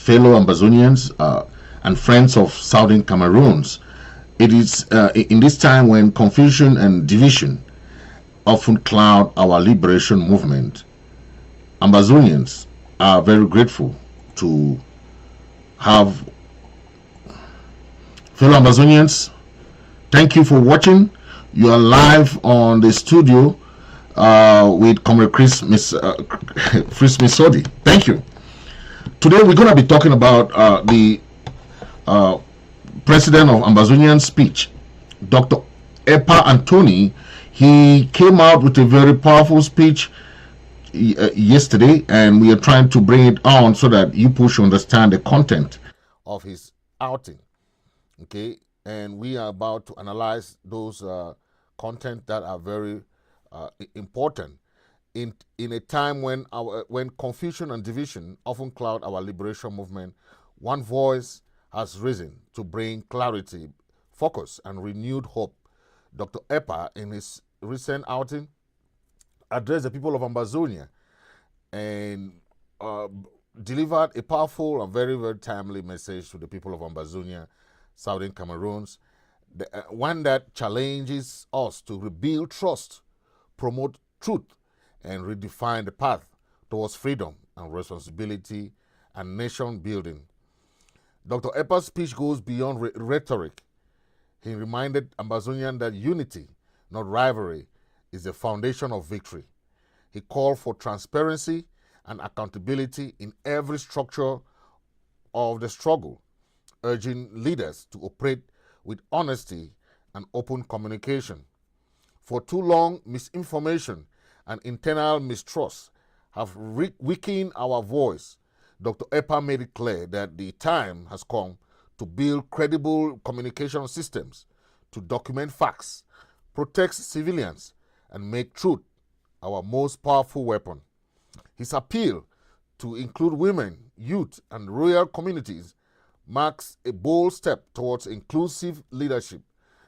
fellow Ambazonians and friends of Southern Cameroons. It is in this time when confusion and division often cloud our liberation movement. Ambazonians are very grateful to have fellow Ambazonians. Thank you for watching. You are live on the studio with Comrade Chris Misodi. Thank you. Today we're going to be talking about the president of Ambazonian speech, Dr. Epah Anthony. He came out with a very powerful speech yesterday, and we are trying to bring it on so that you push to understand the content of his outing. Okay, and we are about to analyze those content that are very important in a time when confusion and division often cloud our liberation movement. One voice has risen to bring clarity, focus, and renewed hope. Dr. Epah, in his recent outing, addressed the people of Ambazonia and delivered a powerful and very, very timely message to the people of Ambazonia, Southern Cameroons, one that challenges us to rebuild trust, promote truth, and redefine the path towards freedom and responsibility and nation building. Dr. Epah's speech goes beyond rhetoric. He reminded Ambazonians that unity, not rivalry, is the foundation of victory. He called for transparency and accountability in every structure of the struggle, urging leaders to operate with honesty and open communication. For too long, misinformation and internal mistrust have weakened our voice. Dr. Epah made it clear that the time has come to build credible communication systems, to document facts, protect civilians, and make truth our most powerful weapon. His appeal to include women, youth, and rural communities marks a bold step towards inclusive leadership,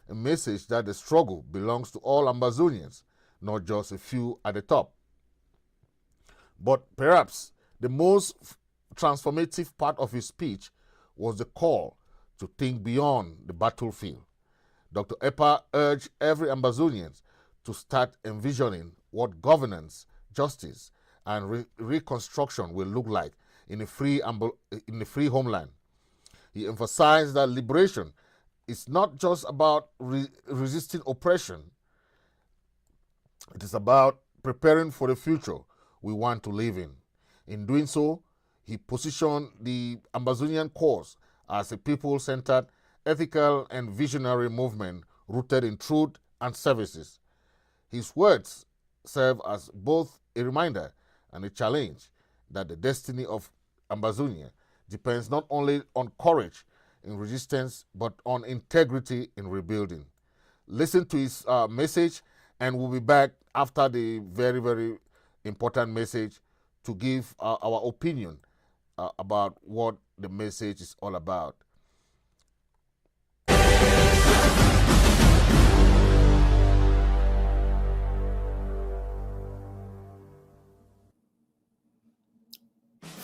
a message that the struggle belongs to all Ambazonians, not just a few at the top. But perhaps the most transformative part of his speech was the call to think beyond the battlefield. Dr. Epah urged every Ambazonian to start envisioning what governance, justice, and reconstruction will look like in a free homeland. He emphasized that liberation is not just about resisting oppression. It is about preparing for the future we want to live in. In doing so, he positioned the Ambazonian cause as a people-centered, ethical, and visionary movement rooted in truth and services. His words serve as both a reminder and a challenge that the destiny of Ambazonia depends not only on courage in resistance, but on integrity in rebuilding. Listen to his message, and we'll be back after the very, very important message to give our opinion about what the message is all about.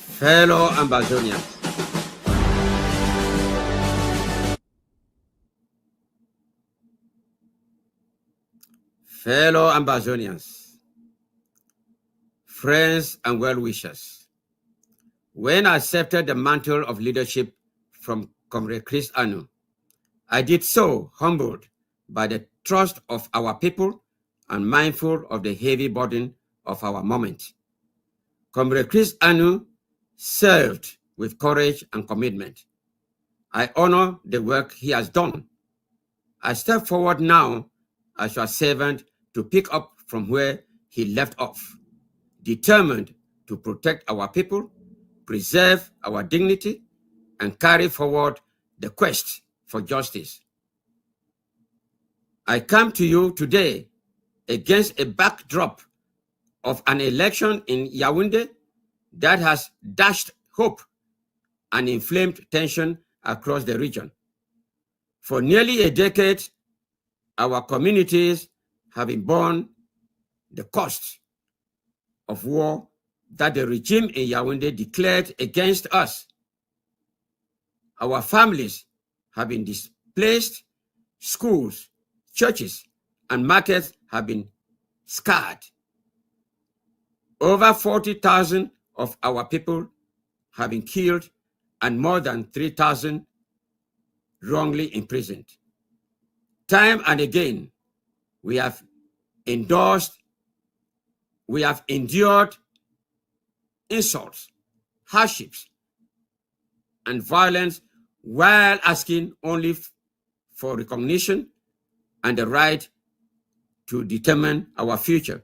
Fellow Ambazonians, friends and well-wishers, when I accepted the mantle of leadership from Comrade Chris Anu, I did so humbled by the trust of our people and mindful of the heavy burden of our moment. Comrade Chris Anu served with courage and commitment. I honor the work he has done. I step forward now as your servant to pick up from where he left off, determined to protect our people, preserve our dignity, and carry forward the quest for justice. I come to you today against a backdrop of an election in Yaoundé that has dashed hope and inflamed tension across the region. For nearly a decade, our communities have been borne the cost of war that the regime in Yaoundé declared against us. Our families have been displaced. Schools, churches, and markets have been scarred. Over 40,000 of our people have been killed and more than 3,000 wrongly imprisoned. Time and again, we have endured insults, hardships, and violence while asking only for recognition and the right to determine our future.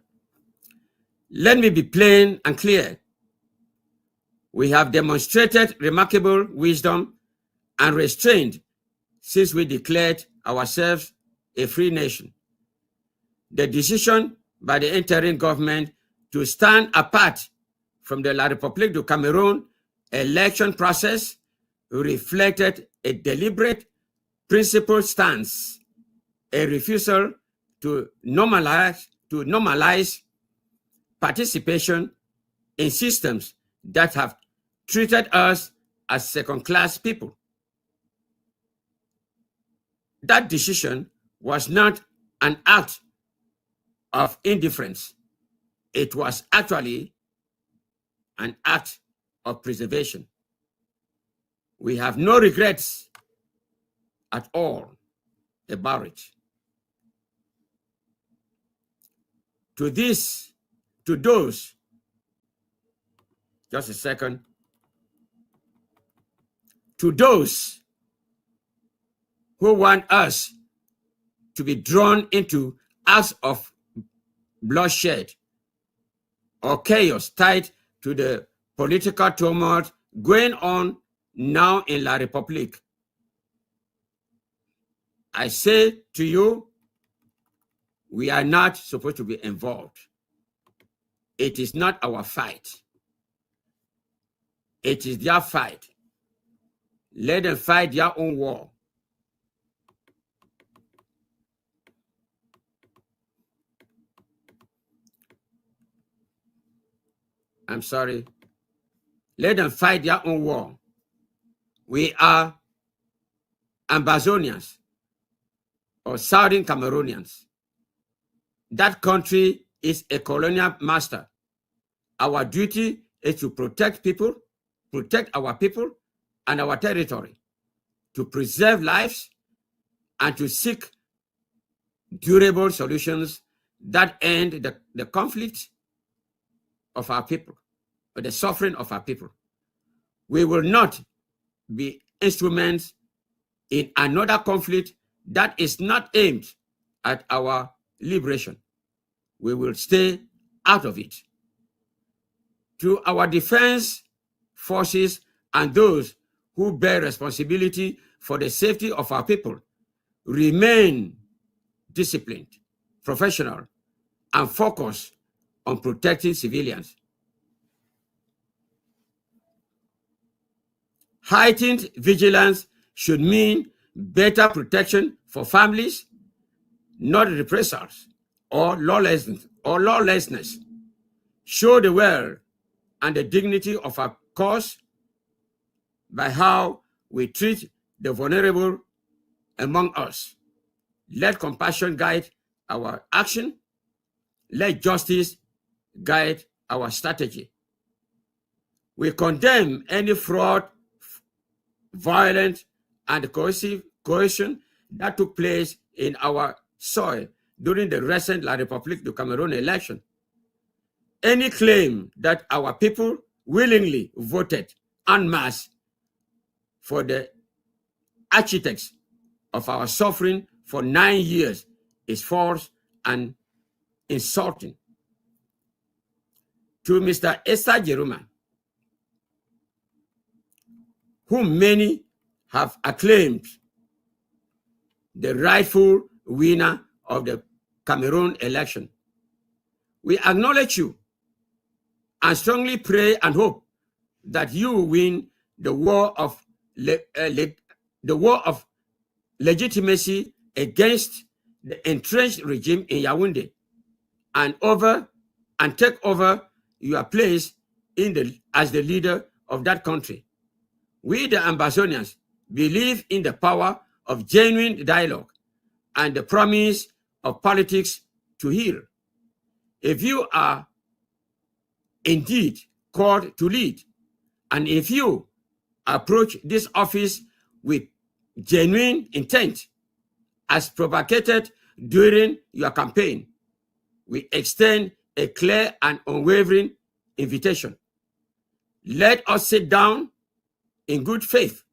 Let me be plain and clear. We have demonstrated remarkable wisdom and restraint since we declared ourselves a free nation. The decision by the interim government to stand apart from the République du Cameroon election process reflected a deliberate, principled stance, a refusal to normalize participation in systems that have treated us as second-class people. That decision was not an act of indifference. It was actually an act of preservation. We have no regrets at all about it. To those, just a second, to those who want us to be drawn into acts of bloodshed or chaos tied to the political tumult going on now in La République, I say to you, we are not supposed to be involved. It is not our fight. It is their fight. Let them fight their own war. I'm sorry. Let them fight their own war. We are Ambazonians or Southern Cameroonians. That country is a colonial master. Our duty is to protect people, protect our people and our territory, to preserve lives and to seek durable solutions that end the conflict of our people, or the suffering of our people. We will not be instruments in another conflict that is not aimed at our liberation. We will stay out of it. To our defense forces and those who bear responsibility for the safety of our people, remain disciplined, professional, and focused on protecting civilians. Heightened vigilance should mean better protection for families, not reprisals or lawlessness. Show the world and the dignity of our cause by how we treat the vulnerable among us. Let compassion guide our action. Let justice guide our strategy. We condemn any fraud, violence, and coercion that took place in our soil during the recent La République du Cameroon election. Any claim that our people willingly voted en masse for the architects of our suffering for 9 years is false and insulting. To Mr. Esa Jeruma, whom many have acclaimed the rightful winner of the Cameroon election, we acknowledge you and strongly pray and hope that you win the war of legitimacy against the entrenched regime in Yaoundé and take over your place as the leader of that country. We, the Ambazonians, believe in the power of genuine dialogue and the promise of politics to heal. If you are indeed called to lead, and if you approach this office with genuine intent, as propagated during your campaign, we extend a clear and unwavering invitation. Let us sit down in good faith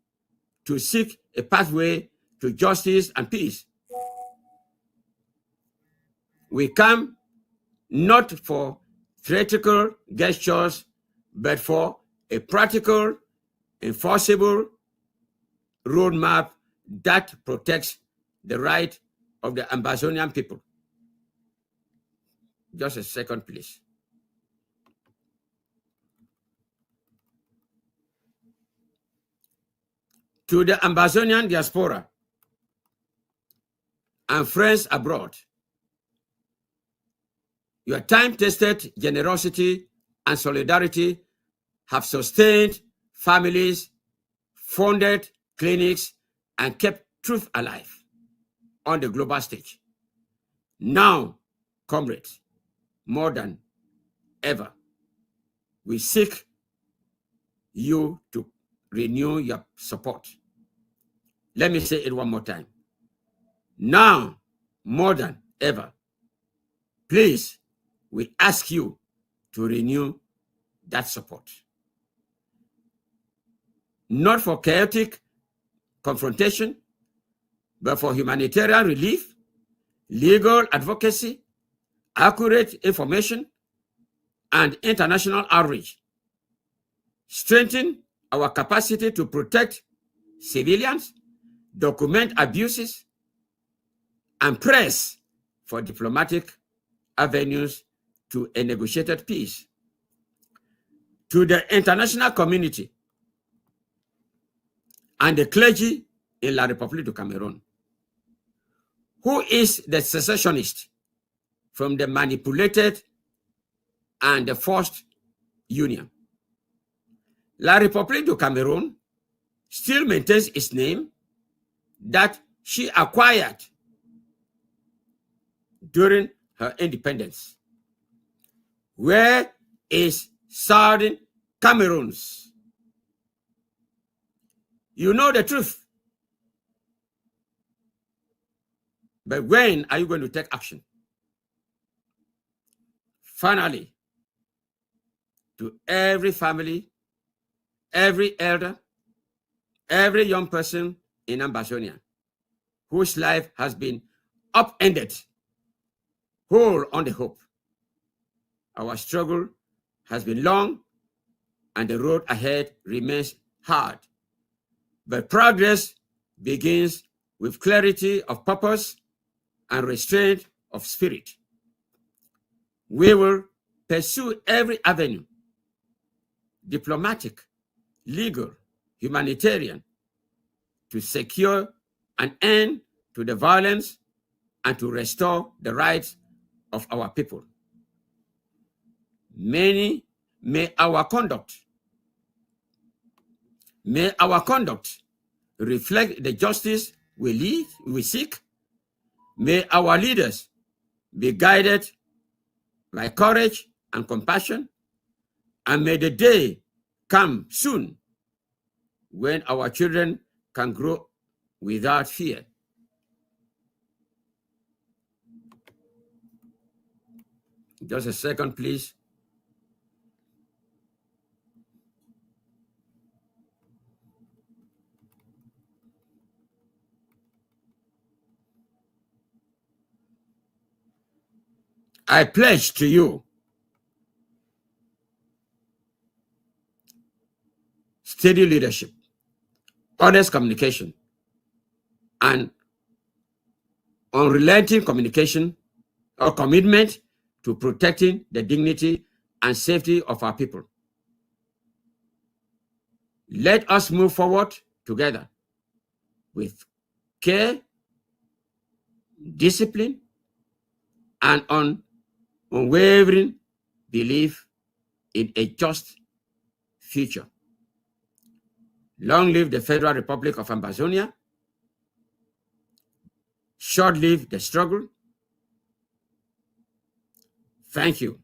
to seek a pathway to justice and peace. We come not for theatrical gestures, but for a practical, enforceable roadmap that protects the right of the Ambazonian people. Just a second, please. To the Ambazonian diaspora and friends abroad, your time-tested generosity and solidarity have sustained families, funded clinics, and kept truth alive on the global stage. Now, comrades, more than ever, we seek you to renew your support. Let me say it one more time. Now, more than ever, please, we ask you to renew that support. Not for chaotic confrontation, but for humanitarian relief, legal advocacy, accurate information, and international outreach. Strengthen our capacity to protect civilians, document abuses, and press for diplomatic avenues to a negotiated peace. To the international community and the clergy in La République du Cameroon, who is the secessionist from the manipulated and the forced union. La République du Cameroon still maintains its name that she acquired during her independence. Where is Southern Cameroons? You know the truth. But when are you going to take action? Finally, to every family, every elder, every young person in Ambazonia whose life has been upended, hold on the hope. Our struggle has been long and the road ahead remains hard. But progress begins with clarity of purpose and restraint of spirit. We will pursue every avenue, diplomatic, legal, humanitarian, to secure an end to the violence and to restore the rights of our people. May our conduct reflect the justice we seek. May our leaders be guided by courage and compassion, and may the day come soon when our children can grow without fear. Just a second, please. I pledge to you steady leadership, honest communication, and unrelenting communication or commitment to protecting the dignity and safety of our people. Let us move forward together with care, discipline, and unwavering belief in a just future. Long live the Federal Republic of Ambazonia. Short live the struggle. Thank you.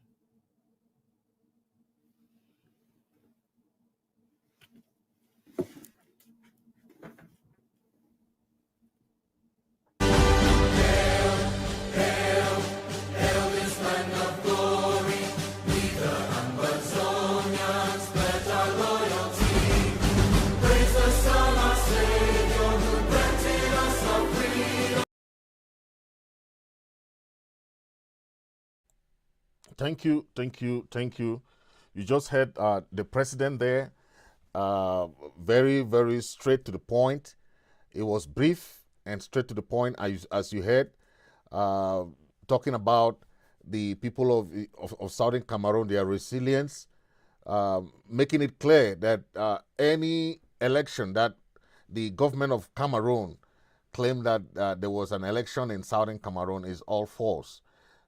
Thank you, thank you, thank you. You just heard the president there, very, very straight to the point. It was brief and straight to the point, as you heard, talking about the people of Southern Cameroon, their resilience, making it clear that any election that the government of Cameroon claimed that there was an election in Southern Cameroon is all false,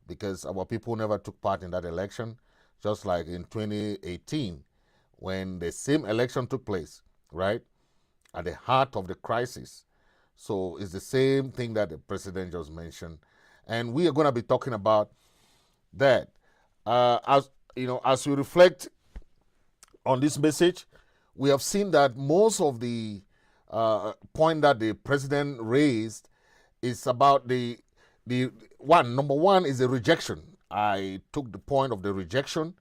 because our people never took part in that election, just like in 2018 when the same election took place, right, at the heart of the crisis. So it's the same thing that the president just mentioned, and we are going to be talking about that. As you know, as we reflect on this message, we have seen that most of the point that the president raised is about number one is the rejection. I took the point of the rejection.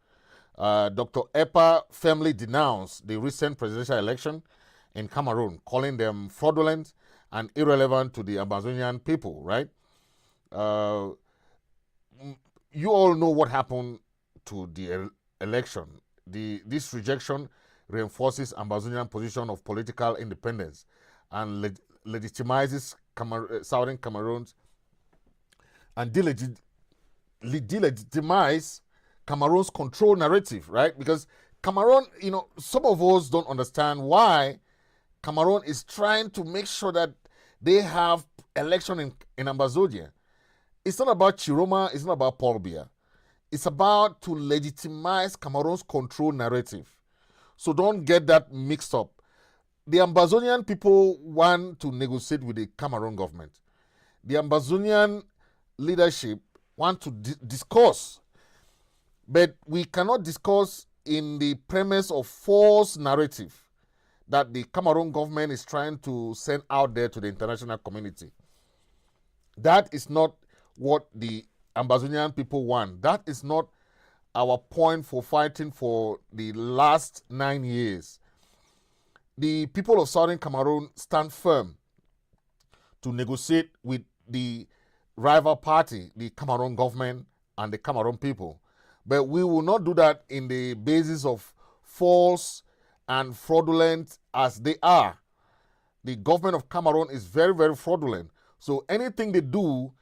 Dr. Epah firmly denounced the recent presidential election in Cameroon, calling them fraudulent and irrelevant to the Ambazonian people, right? You all know what happened to the election. This rejection reinforces Ambazonian position of political independence and legitimizes Southern Cameroon's and delegitimize Cameroon's control narrative, right? Because Cameroon, some of us don't understand why Cameroon is trying to make sure that they have election in Ambazonia. It's not about Chiroma, it's not about Paul Biya. It's about to legitimize Cameroon's control narrative. So don't get that mixed up. The Ambazonian people want to negotiate with the Cameroon government. The Ambazonian leadership want to discuss, but we cannot discuss in the premise of false narrative that the Cameroon government is trying to send out there to the international community. That is not what the Ambazonian people want. That is not our point for fighting for the last 9 years. The people of Southern Cameroon stand firm to negotiate with the rival party, the Cameroon government and the Cameroon people. But we will not do that in the basis of false and fraudulent as they are. The government of Cameroon is very, very fraudulent. So anything they do,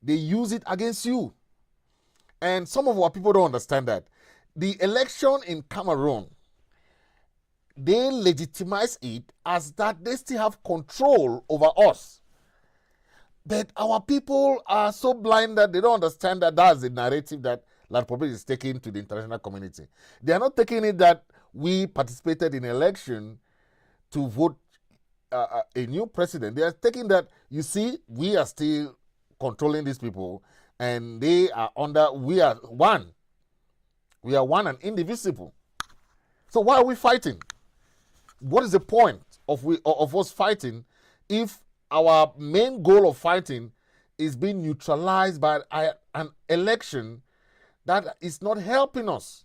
they use it against you. And some of our people don't understand that. The election in Cameroon, they legitimize it as that they still have control over us. But our people are so blind that they don't understand that that's the narrative that La Republic is taking to the international community. They are not taking it that we participated in an election to vote a new president. They are taking that, you see, we are still controlling these people and they are we are one. We are one and indivisible. So why are we fighting? What is the point of us fighting if our main goal of fighting is being neutralized by an election that is not helping us?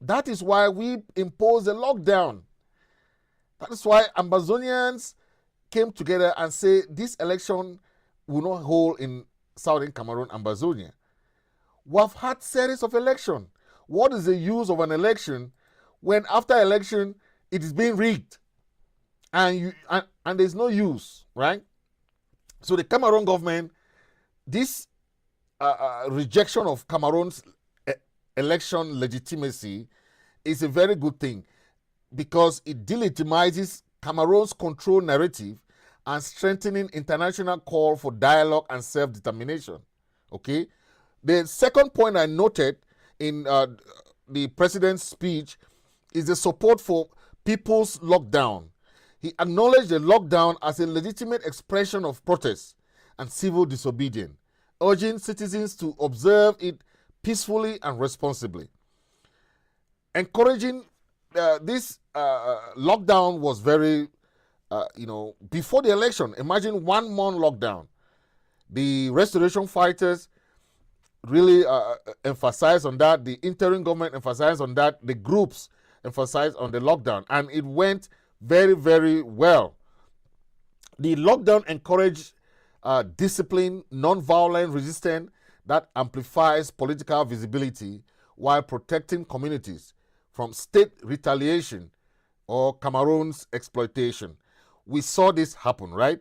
That is why we imposed a lockdown. That is why Ambazonians came together and say this election will not hold in Southern Cameroon, Ambazonia. We have had series of elections. What is the use of an election when after election it is being rigged and there's no use, right? So the Cameroon government, this rejection of Cameroon's election legitimacy is a very good thing because it delegitimizes Cameroon's control narrative and strengthening international call for dialogue and self-determination. Okay? The second point I noted in the president's speech is the support for people's lockdown. He acknowledged the lockdown as a legitimate expression of protest and civil disobedience, urging citizens to observe it peacefully and responsibly. Encouraging this lockdown was very, before the election. Imagine 1 month lockdown. The restoration fighters really emphasized on that. The interim government emphasized on that. The groups emphasized on the lockdown. And it went very, very well. The lockdown encouraged discipline, non-violent resistance that amplifies political visibility while protecting communities from state retaliation or Cameroon's exploitation. We saw this happen, right?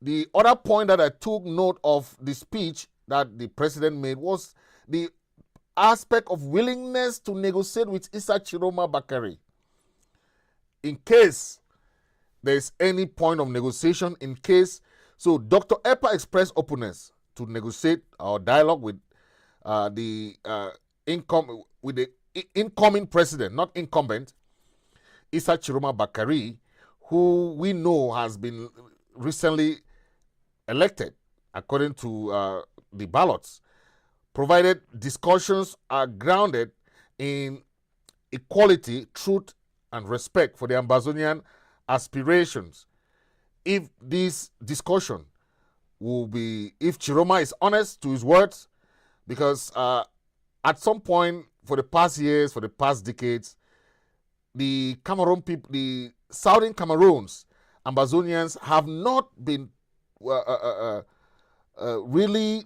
The other point that I took note of the speech that the president made was the aspect of willingness to negotiate with Issa Chiroma Bakari. In case there's any point of negotiation, so Dr. Epah expressed openness to negotiate or dialogue with the incoming president, not incumbent, Issa Chiroma Bakari, who we know has been recently elected according to the ballots, provided discussions are grounded in equality, truth, and respect for the Ambazonian aspirations. If this discussion if Chiroma is honest to his words, because at some point for the past years, for the past decades, the Cameroon people, the Southern Cameroons, Ambazonians have not been really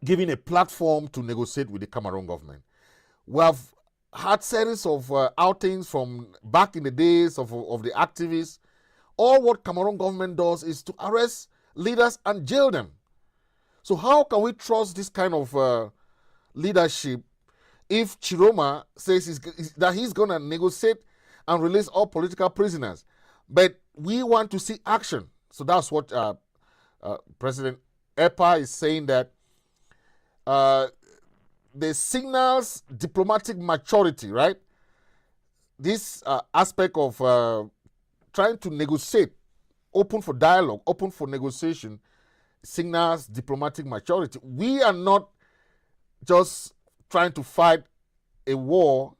giving a platform to negotiate with the Cameroon government. We have had series of outings from back in the days of the activists. All what Cameroon government does is to arrest leaders and jail them. So how can we trust this kind of leadership if Chiroma says that he's going to negotiate and release all political prisoners? But we want to see action. So that's what President Epah is saying, that the signals diplomatic maturity, right? This aspect of trying to negotiate, open for dialogue, open for negotiation, signals diplomatic maturity. We are not just trying to fight a war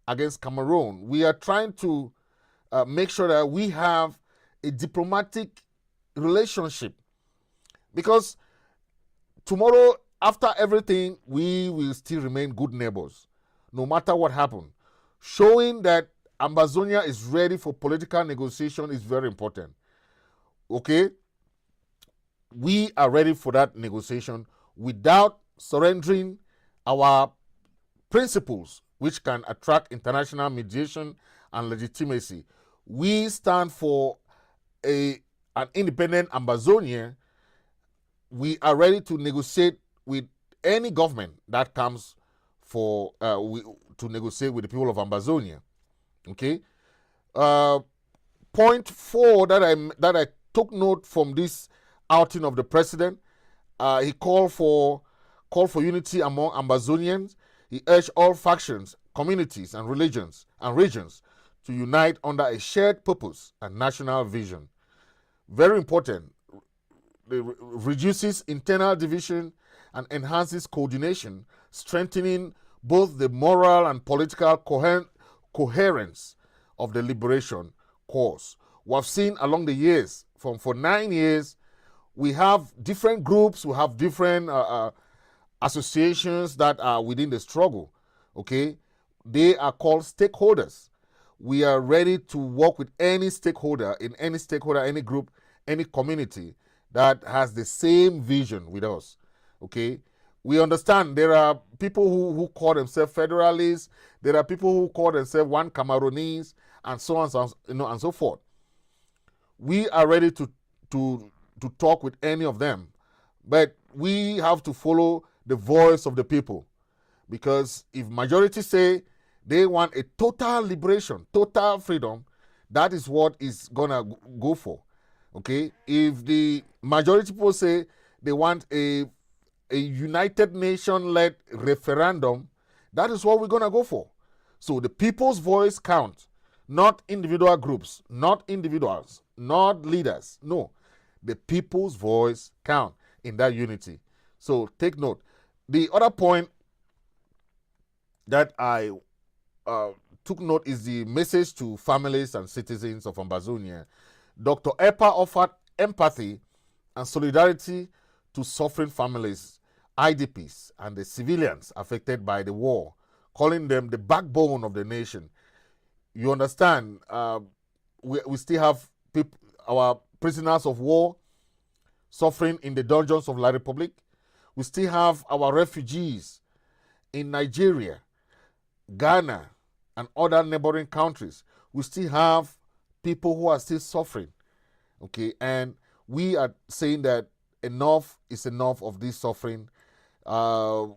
against Cameroon. We are trying to make sure that we have a diplomatic relationship, because tomorrow, after everything, we will still remain good neighbors, no matter what happens. Showing that Ambazonia is ready for political negotiation is very important. Okay? We are ready for that negotiation without surrendering our principles, which can attract international mediation and legitimacy. We stand for an independent Ambazonia. We are ready to negotiate with any government that comes to negotiate with the people of Ambazonia. Okay. Point 4 that I took note from this outing of the president, he called for unity among Ambazonians. He urged all factions, communities, and regions to unite under a shared purpose and national vision. Very important. It reduces internal division and enhances coordination, strengthening both the moral and political coherence of the liberation cause. We have seen along the years, for 9 years, we have different groups, we have different associations that are within the struggle. Okay, they are called stakeholders. We are ready to work with any stakeholder, any group, any community that has the same vision with us. Okay, we understand there are people who call themselves federalists, there are people who call themselves one Cameroonese, and so on, and so forth. We are ready to talk with any of them, but we have to follow the voice of the people, because if majority say they want a total liberation, total freedom, that is what is gonna go for. Okay, if the majority people say they want a United Nation-led referendum, that is what we're gonna go for. So the people's voice counts, not individual groups, not individuals, not leaders. No, the people's voice count in that unity. So take note. The other point that I took note is the message to families and citizens of Ambazonia. Dr. Epah offered empathy and solidarity to suffering families, IDPs, and the civilians affected by the war, calling them the backbone of the nation. You understand, we still have people, our prisoners of war suffering in the dungeons of La Republic. We still have our refugees in Nigeria, Ghana, and other neighboring countries. We still have people who are still suffering. Okay, and we are saying that enough is enough of this suffering. From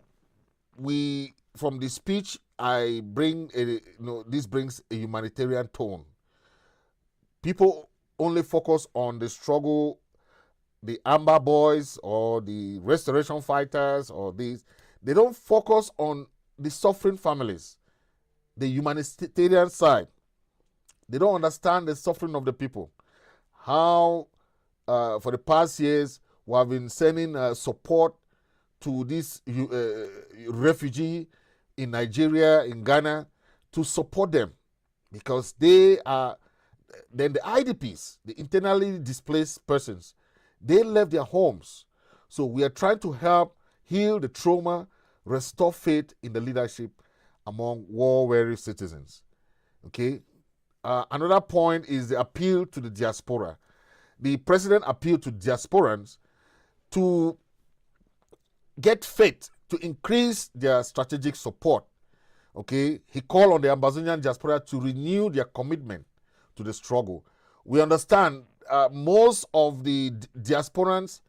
the speech, I bring this brings a humanitarian tone. People only focus on the struggle, the Amber Boys or the restoration fighters or these. They don't focus on the suffering families, the humanitarian side. They don't understand the suffering of the people. How for the past years we have been sending support to this refugee in Nigeria, in Ghana, to support them, because they are then the IDPs, the internally displaced persons. They left their homes. So we are trying to help heal the trauma, restore faith in the leadership among war-weary citizens. Okay. Another point is the appeal to the diaspora. The president appealed to diasporans to get faith, to increase their strategic support. Okay, he called on the Ambazonian diaspora to renew their commitment to the struggle. We understand most of the diasporans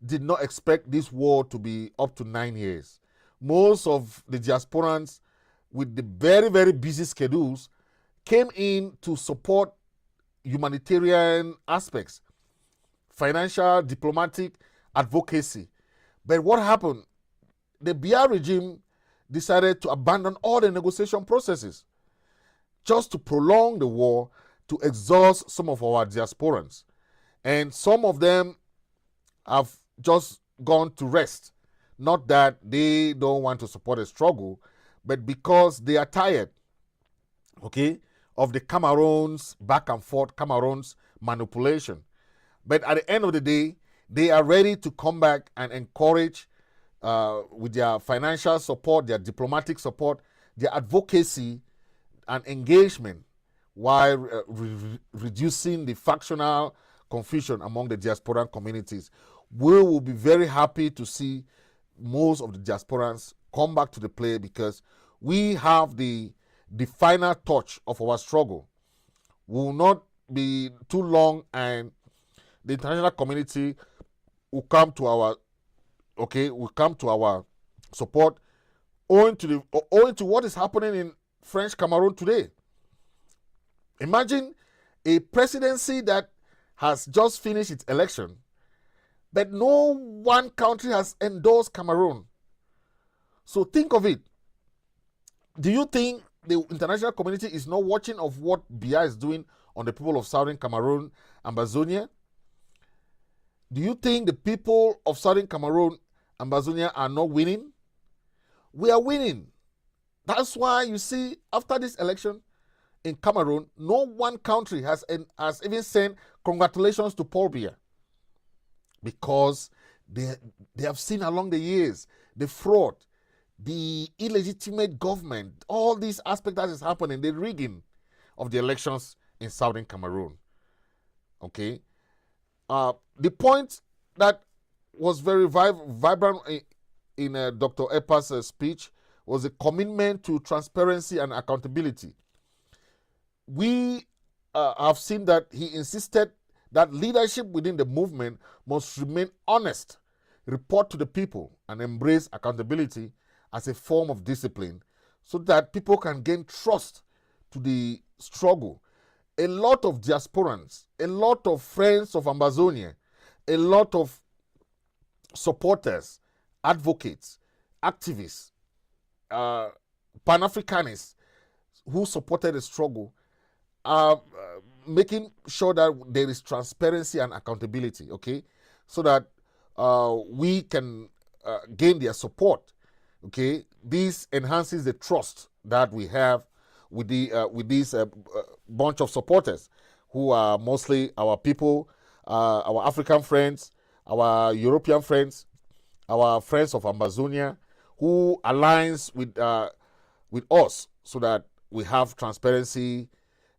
did not expect this war to be up to 9 years. Most of the diasporans, with the very, very busy schedules, came in to support humanitarian aspects, financial, diplomatic, advocacy. But what happened? The BR regime decided to abandon all the negotiation processes just to prolong the war, to exhaust some of our diasporans. And some of them have just gone to rest. Not that they don't want to support the struggle, but because they are tired, okay, of the Cameroons back and forth, Cameroons manipulation. But at the end of the day, they are ready to come back and encourage with their financial support, their diplomatic support, their advocacy and engagement, while reducing the factional confusion among the diasporan communities. We will be very happy to see most of the diasporans come back to the play, because we have the final touch of our struggle. We will not be too long, and the international community will come to our support, owing to what is happening in French Cameroon today. Imagine a presidency that has just finished its election, but no one country has endorsed Cameroon. So think of it. Do you think the international community is not watching of what Biya is doing on the people of Southern Cameroon, Ambazonia? Do you think the people of Southern Cameroon, Ambazonia are not winning? We are winning. That's why you see, after this election in Cameroon, no one country has even sent congratulations to Paul Biya, because they have seen along the years the fraud, the illegitimate government, all these aspects that is happening, the rigging of the elections in Southern Cameroon. Okay. The point that was very vibrant in Dr. Epah's speech was a commitment to transparency and accountability. We have seen that he insisted that leadership within the movement must remain honest, report to the people, and embrace accountability as a form of discipline, so that people can gain trust to the struggle. A lot of diasporans, a lot of friends of Ambazonia, a lot of supporters, advocates, activists, Pan-Africanists who supported the struggle making sure that there is transparency and accountability, okay, so that we can gain their support, okay. This enhances the trust that we have with this bunch of supporters who are mostly our people, our African friends, our European friends, our friends of Ambazonia, who aligns with us, so that we have transparency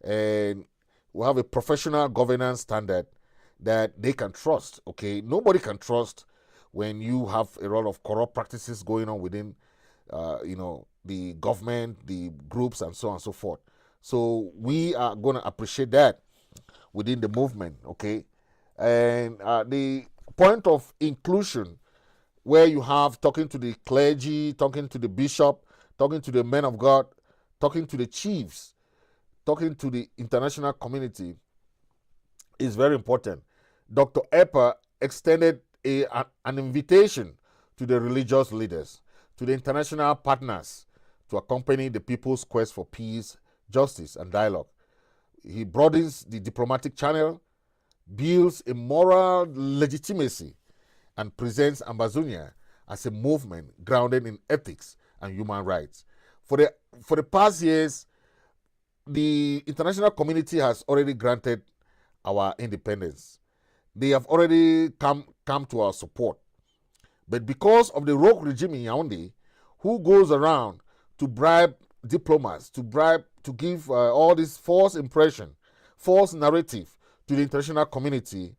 and we have a professional governance standard that they can trust. Okay, nobody can trust when you have a lot of corrupt practices going on within, the government, the groups, and so on and so forth. So we are going to appreciate that within the movement. Okay, and the point of inclusion, where you have talking to the clergy, talking to the bishop, talking to the men of God, talking to the chiefs, talking to the international community, is very important. Dr. Epah extended an invitation to the religious leaders, to the international partners, to accompany the people's quest for peace, justice, and dialogue. He broadens the diplomatic channel, builds a moral legitimacy, and presents Ambazonia as a movement grounded in ethics and human rights. For the past years, the international community has already granted our independence. They have already come to our support. But because of the rogue regime in Yaoundé, who goes around to bribe diplomats, to give all this false impression, false narrative to the international community,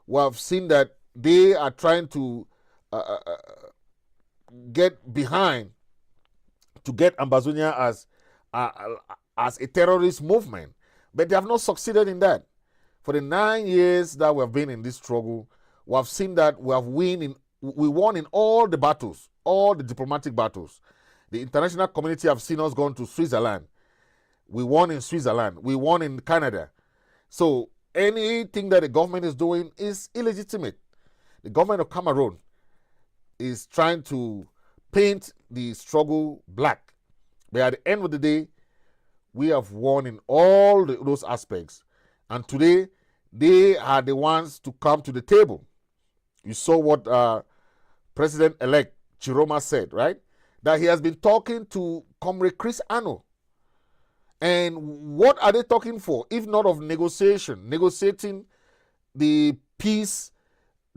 we have seen that they are trying to get behind to get Ambazonia as a terrorist movement, but they have not succeeded in that. For the 9 years that we have been in this struggle, we have seen that we won in all the battles, all the diplomatic battles. The international community have seen us going to Switzerland. We won in Switzerland. We won in Canada. So anything that the government is doing is illegitimate. The government of Cameroon is trying to paint the struggle black. But at the end of the day, we have won in all those aspects. And today, they are the ones to come to the table. You saw what President-elect Chiroma said, right? That he has been talking to Comrade Chris Ano. And what are they talking for, if not of negotiating the peace,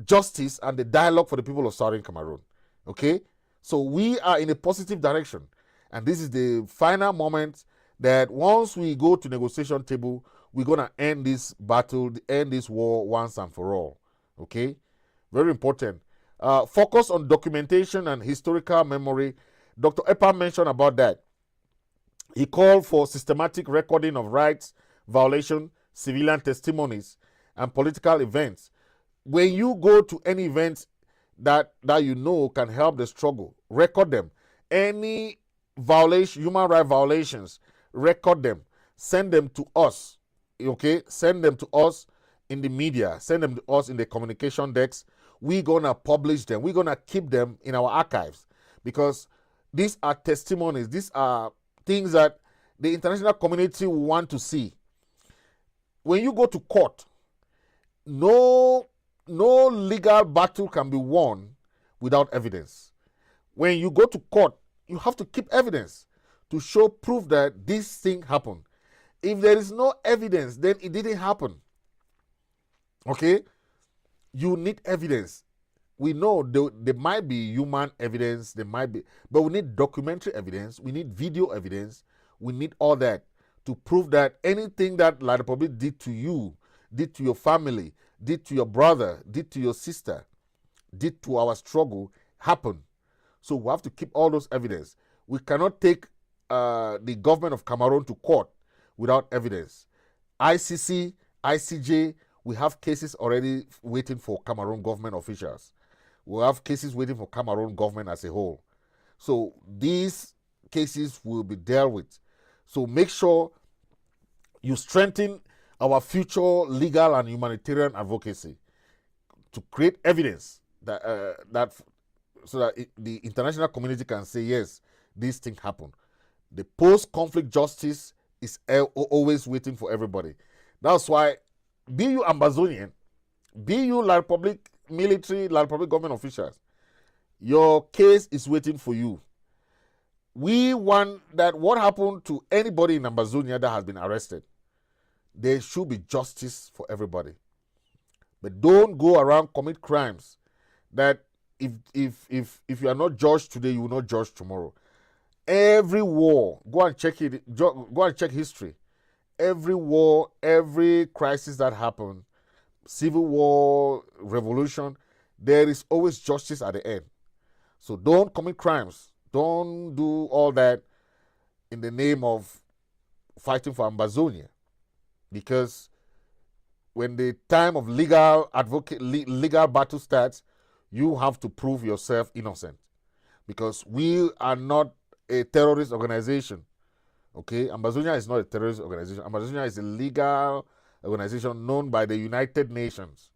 justice, and the dialogue for the people of Southern Cameroon? Okay? So we are in a positive direction. And this is the final moment that once we go to negotiation table, we're going to end this battle, end this war once and for all. Okay? Very important. Focus on documentation and historical memory. Dr. Epah mentioned about that. He called for systematic recording of rights, violation, civilian testimonies, and political events. When you go to any event that you know can help the struggle, record them. Any violation, human rights violations, record them. Send them to us. Okay? Send them to us in the media. Send them to us in the communication decks. We're going to publish them. We're going to keep them in our archives, because these are testimonies. These are things that the international community will want to see. When you go to court, no legal battle can be won without evidence. When you go to court, you have to keep evidence to show proof that this thing happened. If there is no evidence, then it didn't happen. Okay? You need evidence. We know there might be human evidence, but we need documentary evidence, we need video evidence, we need all that to prove that anything that La Republic did to you, did to your family, did to your brother, did to your sister, did to our struggle, happened. So we have to keep all those evidence. We cannot take the government of Cameroon to court without evidence. ICC, ICJ, we have cases already waiting for Cameroon government officials. We have cases waiting for Cameroon government as a whole. So these cases will be dealt with. So make sure you strengthen our future legal and humanitarian advocacy to create evidence that so that the international community can say, yes, this thing happened. The post-conflict justice is always waiting for everybody. That's why, be you Ambazonian, be you La Republic military, La Republic government officials, your case is waiting for you. We want that what happened to anybody in Ambazonia that has been arrested, there should be justice for everybody. But don't go around commit crimes that if you are not judged today, you will not judge tomorrow. Every war, go and check history. Every war, every crisis that happened, civil war, revolution, there is always justice at the end. So don't commit crimes. Don't do all that in the name of fighting for Ambazonia. Because when the time of legal battle starts, you have to prove yourself innocent. Because we are not a terrorist organization. Okay? Ambazonia is not a terrorist organization. Ambazonia is a legal organization known by the United Nations.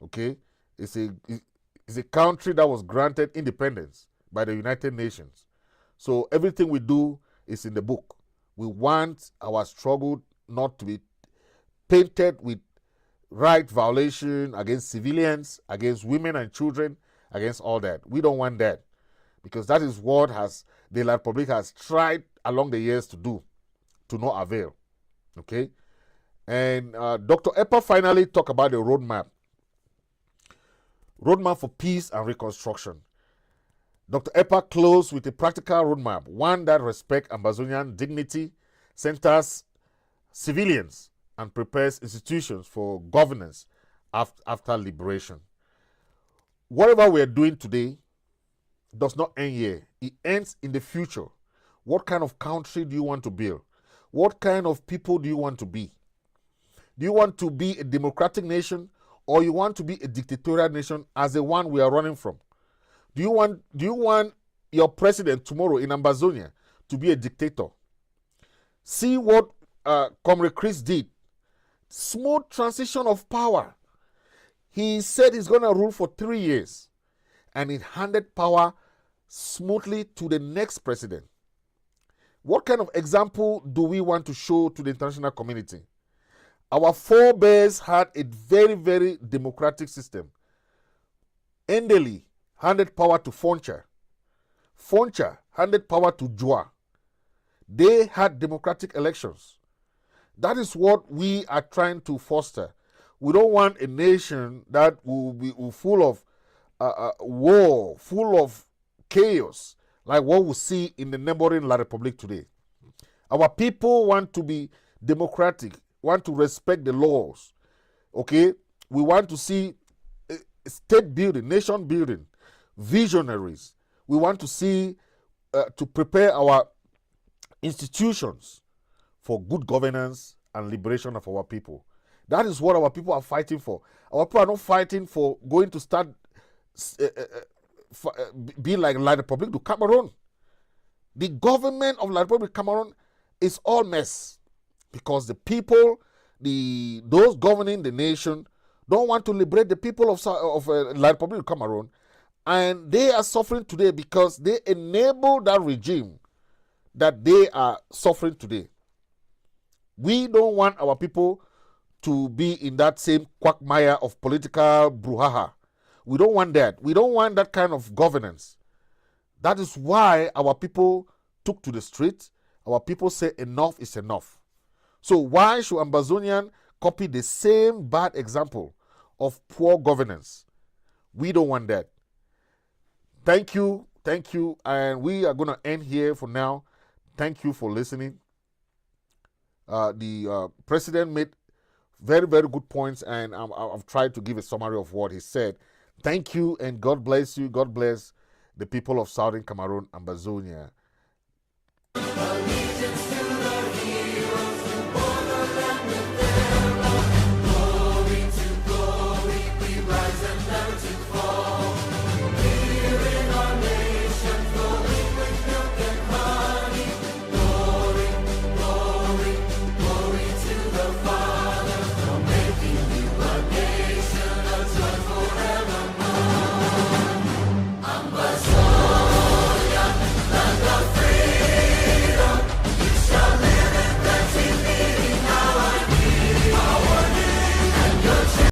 Okay? It's a country that was granted independence by the United Nations. So everything we do is in the book. We want our struggle not to be painted with right violation against civilians, against women and children, against all that. We don't want that, because that is what the La Republic has tried along the years to do, to no avail. Okay? And Dr. Epah finally talked about the roadmap for peace and reconstruction. Dr. Epah closed with a practical roadmap, one that respects Ambazonian dignity, centers civilians, and prepares institutions for governance after liberation. Whatever we are doing today does not end here. It ends in the future. What kind of country do you want to build? What kind of people do you want to be? Do you want to be a democratic nation, or you want to be a dictatorial nation as the one we are running from? Do you want your president tomorrow in Ambazonia to be a dictator? See what Comrade Chris did. Smooth transition of power. He said he's going to rule for 3 years, and he handed power smoothly to the next president. What kind of example do we want to show to the international community? Our forebears had a very, very democratic system. Endeli handed power to Foncha. Foncha handed power to Joa. They had democratic elections. That is what we are trying to foster. We don't want a nation that will be full of war, full of chaos, like what we see in the neighboring La Republic today. Our people want to be democratic, want to respect the laws. Okay? We want to see state building, nation building, visionaries. We want to see, to prepare our institutions for good governance and liberation of our people. That is what our people are fighting for. Our people are not fighting for going to start be like La Republic du Cameroon. The government of La Republic Cameroon is all mess, because the people, those governing the nation, don't want to liberate the people of La Republic Cameroon, and they are suffering today because they enable that regime that they are suffering today. We don't want our people to be in that same quagmire of political brouhaha. We don't want that. We don't want that kind of governance. That is why our people took to the street. Our people say enough is enough. So why should Ambazonian copy the same bad example of poor governance? We don't want that. Thank you, and we are going to end here for now. Thank you for listening. The president made very, very good points, and I've tried to give a summary of what he said. Thank you, and God bless you. God bless the people of Southern Cameroon, Ambazonia.